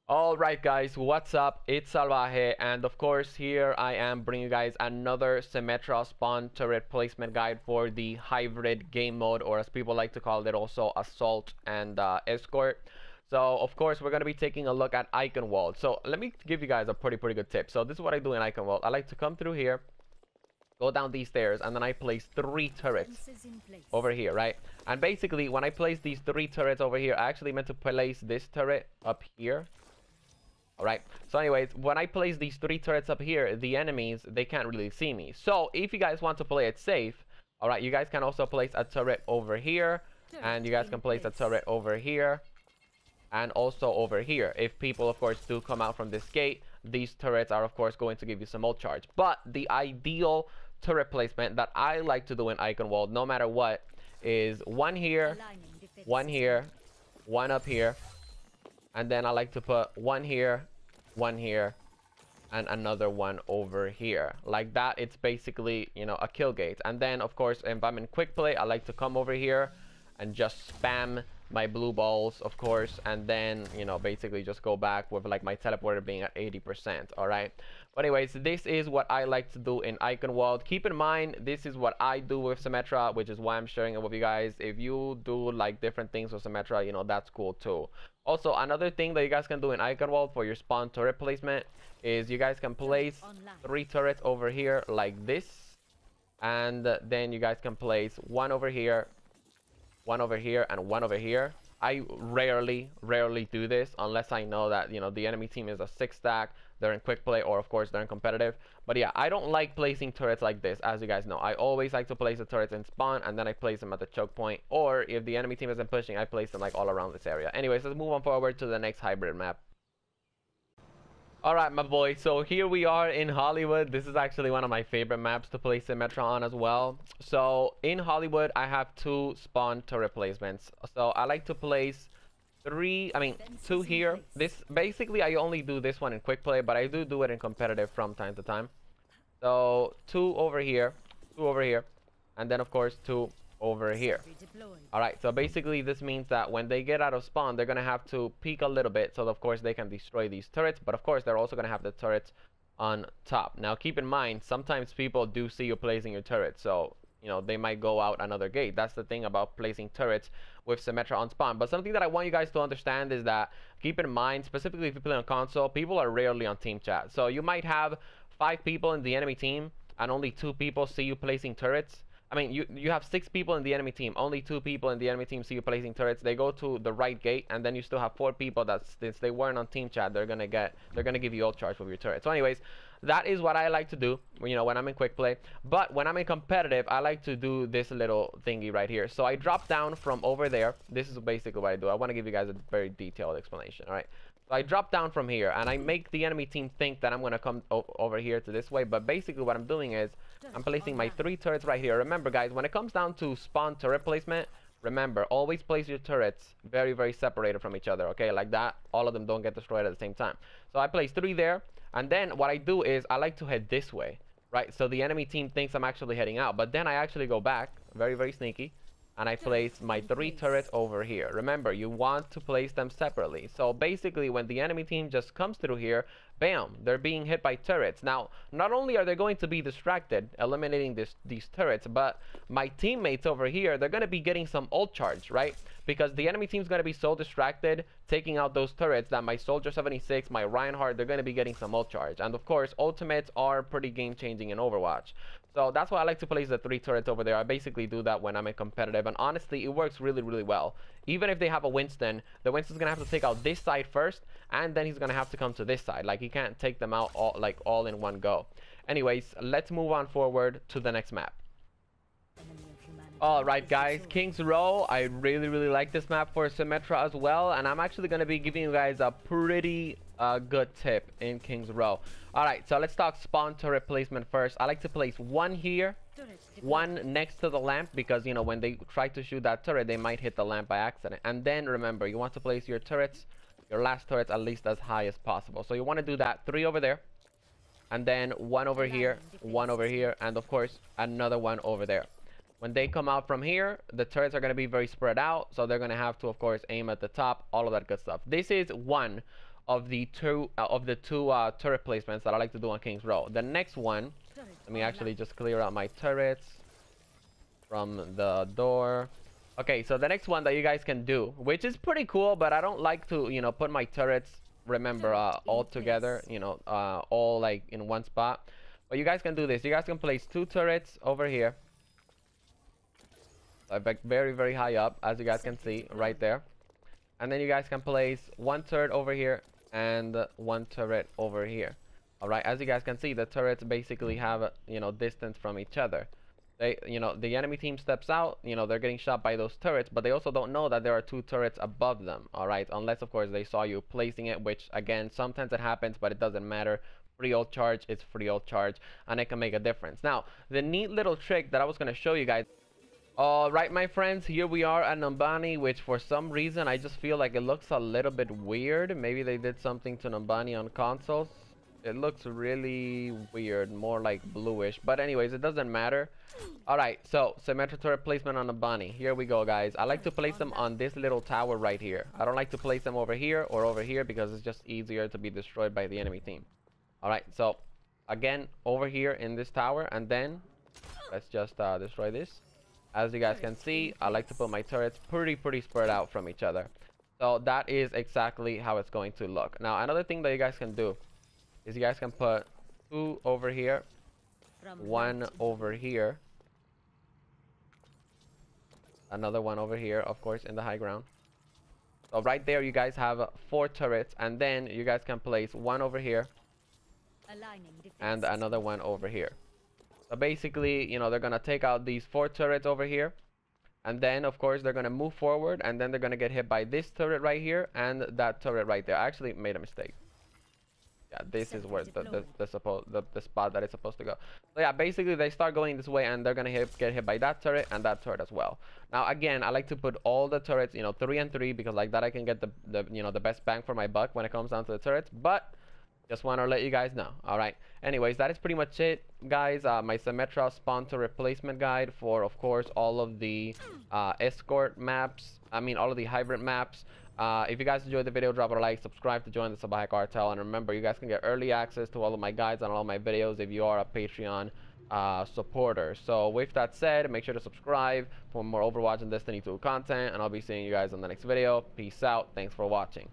All right, guys, what's up? It's Salvajee, and of course, here I am bringing you guys another Symmetra spawn turret placement guide for the hybrid game mode, or as people like to call it, also assault and escort. So, of course, we're going to be taking a look at icon wall. So, let me give you guys a pretty good tip. So, this is what I do in icon wall. I like to come through here, go down these stairs, and then I place 3 turrets over here, right? And basically, when I place these 3 turrets over here, I actually meant to place this turret up here. Alright, so anyways, when I place these 3 turrets up here, the enemies, they can't really see me. So, if you guys want to play it safe, alright, you guys can also place a turret over here, and you guys can place a turret over here, and also over here. If people, of course, do come out from this gate, these turrets are, of course, going to give you some ult charge. But the ideal turret placement that I like to do in icon wall, no matter what, is one here, one here, one up here, and then I like to put one here, and another one over here. Like that, it's basically, you know, a kill gate. And then, of course, if I'm in quick play, I like to come over here and just spam my blue balls, of course, and then, you know, basically just go back with like my teleporter being at 80%. All right, but anyways, this is what I like to do in icon world. Keep in mind, this is what I do with Symmetra, which is why I'm sharing it with you guys. If you do like different things with Symmetra, you know, that's cool too. Also, another thing that you guys can do in icon world for your spawn turret placement is you guys can place 3 turrets over here like this, and then you guys can place one over here, one over here, and one over here. I rarely do this unless I know that, you know, the enemy team is a 6 stack, they're in quick play, or of course they're in competitive. But yeah, I don't like placing turrets like this, as you guys know. I always like to place the turrets in spawn, and then I place them at the choke point, or if the enemy team isn't pushing, I place them like all around this area. Anyways, let's move on forward to the next hybrid map. Alright, my boy, so here we are in Hollywood. This is actually one of my favorite maps to play Symmetra on as well. So in Hollywood, I have 2 spawn turret placements. So I like to place 2 here. This basically, I only do this one in quick play, but I do it in competitive from time to time. So 2 over here, 2 over here, and then of course 2 over here. All right, so basically this means that when they get out of spawn, they're gonna have to peek a little bit, so of course they can destroy these turrets, but of course they're also gonna have the turrets on top. Now keep in mind, sometimes people do see you placing your turret, so you know they might go out another gate. That's the thing about placing turrets with Symmetra on spawn. But something that I want you guys to understand is that, keep in mind, specifically if you play on console, people are rarely on team chat. So you might have 5 people in the enemy team and only 2 people see you placing turrets. I mean, you have 6 people in the enemy team, only 2 people in the enemy team see you placing turrets. They go to the right gate, and then you still have 4 people that, since they weren't on team chat, they're gonna give you ult charge with your turret. So anyways, that is what I like to do, you know, when I'm in quick play. But when I'm in competitive, I like to do this little thingy right here. So I drop down from over there. This is basically what I do. I want to give you guys a very detailed explanation. All right, so I drop down from here, and I make the enemy team think that I'm gonna come over here to this way. But basically what I'm doing is I'm placing my 3 turrets right here. Remember, guys, when it comes down to spawn turret placement, remember, always place your turrets very separated from each other, okay? Like that, all of them don't get destroyed at the same time. So I place 3 there, and then what I do is I like to head this way, right? So the enemy team thinks I'm actually heading out, but then I actually go back, very sneaky, and I place my 3 turrets over here. Remember, you want to place them separately. So basically, when the enemy team just comes through here, bam, they're being hit by turrets. Now, not only are they going to be distracted, eliminating these turrets, but my teammates over here, they're going to be getting some ult charge, right? Because the enemy team's going to be so distracted taking out those turrets that my Soldier 76, my Reinhardt, they're going to be getting some ult charge. And of course, ultimates are pretty game-changing in Overwatch. So that's why I like to place the 3 turrets over there. I basically do that when I'm in competitive, and honestly, it works really well. Even if they have a Winston, the Winston's gonna have to take out this side first, and then he's gonna have to come to this side. Like, he can't take them out all in one go. Anyways, let's move on forward to the next map. Alright guys, King's Row. I really like this map for Symmetra as well, and I'm actually going to be giving you guys a pretty good tip in King's Row. Alright, so let's talk spawn turret placement first. I like to place 1 here, 1 next to the lamp, because, you know, when they try to shoot that turret, they might hit the lamp by accident. And then remember, you want to place your turrets, your last turrets, at least as high as possible. So you want to do that. 3 over there, and then 1 over here, 1 over here, and of course another 1 over there. When they come out from here, the turrets are going to be very spread out, so they're going to have to, of course, aim at the top, all of that good stuff. This is 1 of the two turret placements that I like to do on King's Row. The next one, let me actually just clear out my turrets from the door. Okay, so the next one that you guys can do, which is pretty cool, but I don't like to, you know, put my turrets, remember, all together, you know, all like in one spot. But you guys can do this. You guys can place 2 turrets over here, like very, very high up, as you guys can see right there. And then you guys can place 1 turret over here and 1 turret over here. All right, as you guys can see, the turrets basically have, you know, distance from each other. They, you know, the enemy team steps out, you know, they're getting shot by those turrets, but they also don't know that there are 2 turrets above them. All right, unless of course they saw you placing it, which again, sometimes it happens, but it doesn't matter. Free ult charge is free ult charge, and it can make a difference. Now, the neat little trick that I was going to show you guys. All right, my friends, here we are at Ambani, which for some reason I just feel like it looks a little bit weird. Maybe they did something to Ambani on consoles. It looks really weird, more like bluish, but anyways, it doesn't matter. All right, so Symmetra turret placement on Ambani. Here we go, guys. I like to place them on this little tower right here. I don't like to place them over here or over here because it's just easier to be destroyed by the enemy team. All right, so again, over here in this tower, and then let's just destroy this. As you guys can see, I like to put my turrets pretty spread out from each other. So that is exactly how it's going to look. Now, another thing that you guys can do is you guys can put 2 over here, 1 over here, another 1 over here, of course, in the high ground. So right there, you guys have 4 turrets, and then you guys can place 1 over here and another 1 over here. So basically, you know, they're gonna take out these 4 turrets over here, and then of course they're gonna move forward, and then they're gonna get hit by this turret right here and that turret right there. I actually made a mistake. Yeah, this is where the spot that it's supposed to go. So yeah, basically they start going this way, and they're gonna get hit by that turret and that turret as well. Now again, I like to put all the turrets, you know, 3 and 3, because like that I can get the you know, the best bang for my buck when it comes down to the turrets. But just want to let you guys know. All right, anyways, that is pretty much it, guys. My Symmetra spawn to replacement guide for, of course, all of the escort maps, I mean all of the hybrid maps. If you guys enjoyed the video, drop a like, subscribe to join the Salvajee cartel, and remember, you guys can get early access to all of my guides and all of my videos if you are a Patreon supporter. So with that said, make sure to subscribe for more Overwatch and Destiny 2 content, and I'll be seeing you guys on the next video. Peace out. Thanks for watching.